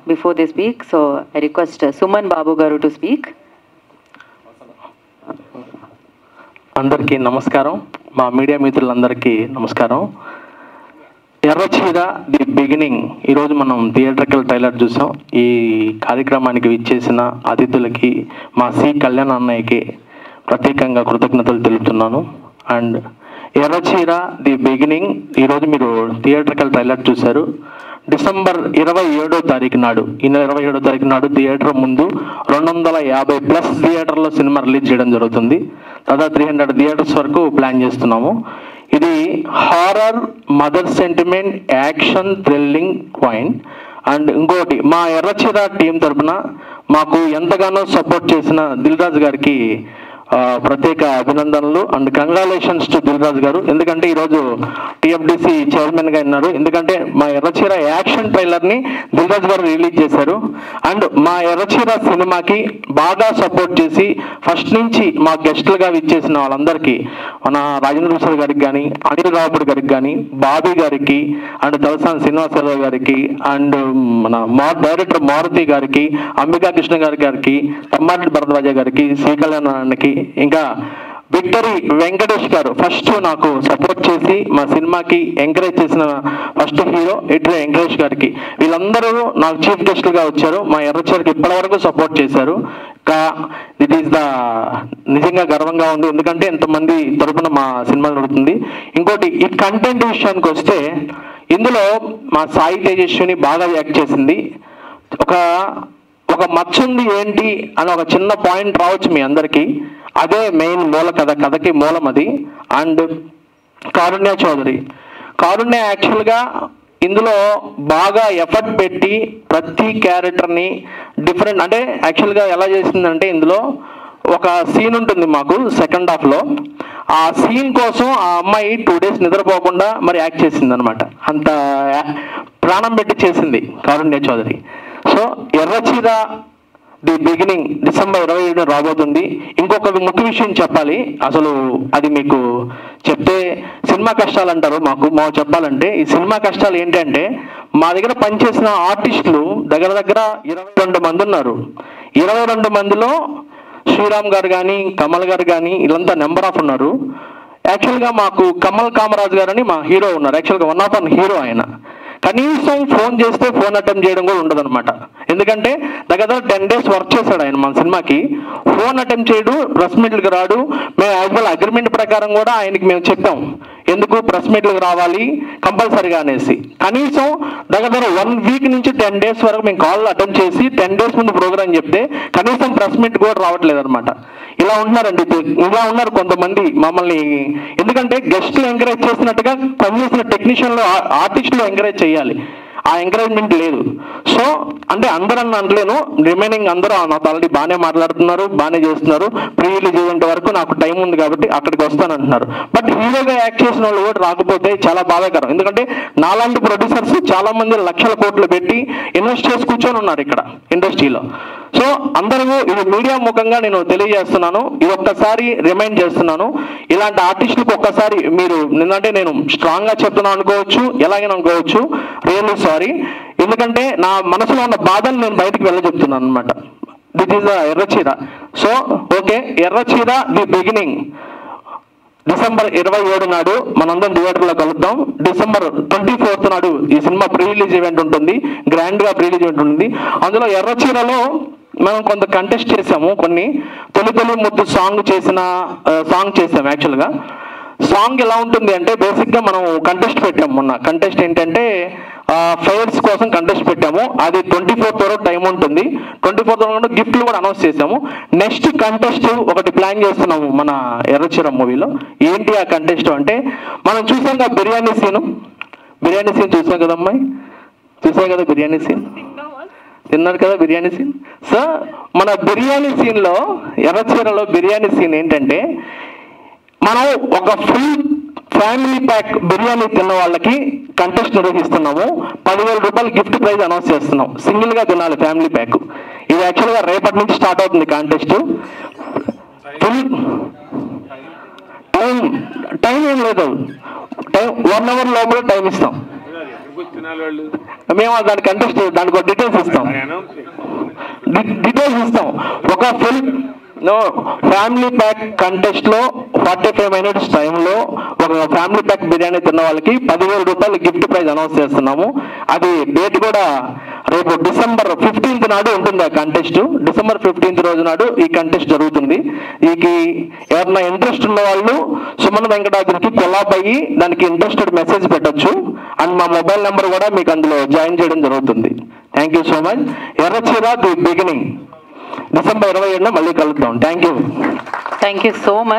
before they speak. So I request Suman Babu Garu to speak. అందరికీ నమస్కారం, మా media మిత్రులందరికీ నమస్కారం. ఎర్రచీర ది బిగినింగ్ ఈరోజు మనం థియేట్రికల్ ట్రైలర్ చూసాం. ఈ కార్యక్రమానికి విచ్చేసిన అతిథులకి, మా సి కళ్యాణ్ అన్నయ్యకి ప్రత్యేకంగా కృతజ్ఞతలు తెలుపుతున్నాను. అండ్ ఎర్రచీర ది బిగినింగ్ ఈరోజు మీరు థియేట్రికల్ ట్రైలర్ చూశారు. డిసెంబర్ 27వ తారీఖు నాడు, ఈ నెల 27వ తారీఖు నాడు థియేటర్ ముందు 250+ థియేటర్లో సినిమా రిలీజ్ చేయడం జరుగుతుంది. దాదాపు 300 థియేటర్స్ వరకు ప్లాన్ చేస్తున్నాము. ఇది horror, mother sentiment, action, thrilling point. And ఇంకోటి, మా ఎర్రచీర టీం తరఫున మాకు ఎంతగానో సపోర్ట్ చేసిన దిల్ రాజు గారికి ప్రత్యేక అభినందనలు and congratulations to Dil Raju గారు. ఎందుకంటే ఈరోజు టిఎఫ్డిసి చైర్మన్గా ఉన్నారు. ఎందుకంటే మా ఎర్రచీర యాక్షన్ ట్రైలర్ని దిల్ రాజు గారు రిలీజ్ చేశారు. అండ్ మా ఎర్రచీర సినిమాకి బాగా సపోర్ట్ చేసి ఫస్ట్ నుంచి మా గెస్టులుగా విచ్చేసిన వాళ్ళందరికీ, మన రాజేంద్ర ప్రసాద్ గారికి కానీ, అనిల్ రావుపూడి గారికి కానీ, బాబీ గారికి అండ్ తలసాని శ్రీనివాసరావు గారికి అండ్ మన డైరెక్టర్ మారుతి గారికి, అంబికా కృష్ణ గారికి, తమ్మారెడ్డి భరద్వాజ గారికి, శ్రీ కళ్యాణానికి, ఇంకా విక్టరీ వెంకటేష్ గారు ఫస్ట్ నాకు సపోర్ట్ చేసి మా సినిమాకి ఎంకరేజ్ చేసిన ఫస్ట్ హీరో విక్టరీ వెంకటేష్ గారికి, వీళ్ళందరూ నాకు చీఫ్ గెస్ట్లుగా వచ్చారు. మా ఎర్రచీరకి ఇప్పటివరకు సపోర్ట్ చేశారు. ఇట్ ఈస్ ద నిజంగా గర్వంగా ఉంది, ఎందుకంటే ఎంతమంది తరపున మా సినిమా జరుగుతుంది. ఇంకోటి, ఈ కంటెంట్ విషయానికి వస్తే ఇందులో మా సాయి తేజస్విని బాగా యాక్ట్ చేసింది. ఒక మచ్చుంది ఏంటి అని ఒక చిన్న పాయింట్ రావచ్చు మీ అందరికీ, అదే మెయిన్ మూల కథకి మూలం అది. అండ్ కారుణ్య యాక్చువల్గా ఇందులో బాగా ఎఫర్ట్ పెట్టి ప్రతి క్యారెక్టర్ని డిఫరెంట్, అంటే యాక్చువల్గా ఎలా చేసిందంటే ఇందులో ఒక సీన్ ఉంటుంది మాకు సెకండ్ హాఫ్లో. ఆ సీన్ కోసం ఆ అమ్మాయి 2 days నిద్రపోకుండా మరి యాక్ట్ చేసింది అనమాట. అంత ప్రాణం పెట్టి చేసింది Karunya Chowdary. So Erracheera the beginning December 27 రాబోతుంది. ఇంకొక ముఖ్య విషయం చెప్పాలి, అసలు అది మీకు చెప్తే సినిమా కష్టాలు అంటారు. మాకు చెప్పాలంటే ఈ సినిమా కష్టాలు ఏంటంటే, మా దగ్గర పనిచేసిన ఆర్టిస్టులు దగ్గర 22 మంది ఉన్నారు. 22 మందిలో శ్రీరామ్ గారు కానీ, కమల్ గారు కానీ, వీళ్ళంతా నెంబర్ ఆఫ్ ఉన్నారు. యాక్చువల్గా మాకు కమల్ కామరాజ్ గారు అని మా హీరో ఉన్నారు. యాక్చువల్గా 1 హీరో ఆయన. కనీసం ఫోన్ చేస్తే ఫోన్ అటెంప్ట్ చేయడం కూడా ఉండదు అనమాట. ఎందుకంటే దగ్గర 10 days వర్క్ చేశాడు ఆయన మన సినిమాకి. ఫోన్ అటెంప్ట్ చేయడు, ప్రెస్ మీట్లకు రాడు. మేము యాజ్ వెల్ అగ్రిమెంట్ ప్రకారం కూడా ఆయనకి మేము చెప్పాం, ఎందుకు ప్రెస్ మీట్లకు రావాలి కంపల్సరీగా అనేసి. కనీసం దగ్గర 1 week నుంచి 10 days వరకు మేము కాల్ అటెంప్ట్ చేసి 10 days ముందు ప్రోగ్రామ్ చెప్తే కనీసం ప్రెస్ మీట్ కూడా రావట్లేదు అనమాట. ఇలా ఉన్నారు కొంతమంది మమ్మల్ని. ఎందుకంటే గెస్ట్లు ఎంకరేజ్ చేసినట్టుగా పనిచేసిన టెక్నీషియన్లు, ఆర్టిస్టులు ఎంకరేజ్ చేయాలి, ఆ ఎంకరేజ్మెంట్ లేదు. సో అంటే అందరూ అనట్లేను, రిమైనింగ్ అందరూ నాతో ఆల్రెడీ బాగానే మాట్లాడుతున్నారు, బాగానే చేస్తున్నారు. ప్రీ రిలీజ్ ఈవెంట్ వరకు నాకు టైం ఉంది కాబట్టి అక్కడికి వస్తానంటున్నారు. బట్ హీరోగా యాక్ట్ చేసిన వాళ్ళు కూడా రాకపోతే చాలా బాధాకరం. ఎందుకంటే నాలాంటి ప్రొడ్యూసర్స్ చాలా మంది లక్షల కోట్లు పెట్టి ఇన్వెస్ట్ చేసి కూర్చొని ఉన్నారు ఇక్కడ ఇండస్ట్రీలో. సో అందరూ ఇది మీడియా ముఖంగా నేను తెలియజేస్తున్నాను, ఇది ఒక్కసారి రిమైండ్ చేస్తున్నాను. ఇలాంటి ఆర్టిస్టులకు ఒక్కసారి మీరు, నిన్నంటే నేను స్ట్రాంగ్గా చెప్తున్నాను అనుకోవచ్చు, ఎలాగైనా అనుకోవచ్చు, రియల్లీ సారీ. ఎందుకంటే నా మనసులో ఉన్న బాధను నేను బయటకు వెళ్ళచెప్తున్నాను అనమాట. This is the Erracheera. So okay, Erracheera the beginning December 27 నాడు మనందరం థియేటర్లో కలుద్దాం. డిసెంబర్ 24th నాడు ఈ సినిమా ప్రీ రిలీజ్ ఈవెంట్ ఉంటుంది, గ్రాండ్గా ప్రీ రిలీజ్ ఈవెంట్ ఉంటుంది. అందులో ఎర్రచీరలో మనం కొంత కంటెస్ట్ చేసాము. కొన్ని తొలి ముద్దు సాంగ్ చేసాము. యాక్చువల్గా సాంగ్ ఎలా ఉంటుంది అంటే, బేసిక్గా మనం కంటెస్ట్ పెట్టాము. మొన్న కంటెస్ట్ ఏంటంటే ఫైర్స్ కోసం కంటెస్ట్ పెట్టాము. అది 24th వరకు టైం ఉంటుంది. 24th వరకు గిఫ్ట్లు కూడా అనౌన్స్ చేసాము. నెక్స్ట్ కంటెస్ట్ ఒకటి ప్లాన్ చేస్తున్నాము మన ఎర్రచీర మూవీలో. ఏంటి ఆ కంటెస్ట్ అంటే, మనం చూసాం కదా బిర్యానీ సీన్ చూసాం కదా అమ్మాయి, చూసాం కదా బిర్యానీ సీన్, తిన్నారు కదా బిర్యానీ సీన్. సో మన బిర్యానీ సీన్లో, ఎర్రచీరలో బిర్యానీ సీన్ ఏంటంటే, మనం ఒక ఫుల్ ఫ్యామిలీ ప్యాక్ బిర్యానీ తిన్న వాళ్ళకి కంటెస్ట్ నిర్వహిస్తున్నాము. 10,000 రూపాయలు గిఫ్ట్ ప్రైజ్ అనౌన్స్ చేస్తున్నాం. సింగిల్గా తినాలి ఫ్యామిలీ ప్యాక్. ఇది యాక్చువల్గా రేపటి నుంచి స్టార్ట్ అవుతుంది కాంటెస్ట్. టైం ఏం లేదు, 1 hour లోపల టైం ఇస్తాం. మేము దాని కంటెస్ట్ దానికి ఒక డీటెయిల్స్ ఇస్తాం. ఒక ఫుల్ ఫ్యామిలీ ప్యాక్ కంటెస్ట్ లో 45 minutes టైంలో ఒక ఫ్యామిలీ ప్యాక్ బిర్యానీ తిన్న వాళ్ళకి 10,000 రూపాయలు గిఫ్ట్ ప్రైజ్ అనౌన్స్ చేస్తున్నాము. అది డేట్ కూడా రేపు December 15th నాడు ఉంటుంది. ఆ కంటెస్ట్ December 15th రోజు నాడు ఈ కంటెస్ట్ జరుగుతుంది. ఈ ఎవరైనా ఇంట్రెస్ట్ ఉన్న వాళ్ళు సుమన్ వెంకటాద్రికి కొలాబ్ అయ్యి దానికి ఇంట్రెస్టెడ్ మెసేజ్ పెట్టొచ్చు. అండ్ మా మొబైల్ నెంబర్ కూడా మీకు అందులో జాయిన్ చేయడం జరుగుతుంది. Thank you so much. Erracheera the beginning December 27న మళ్ళీ కలుద్దాం. Thank you so much.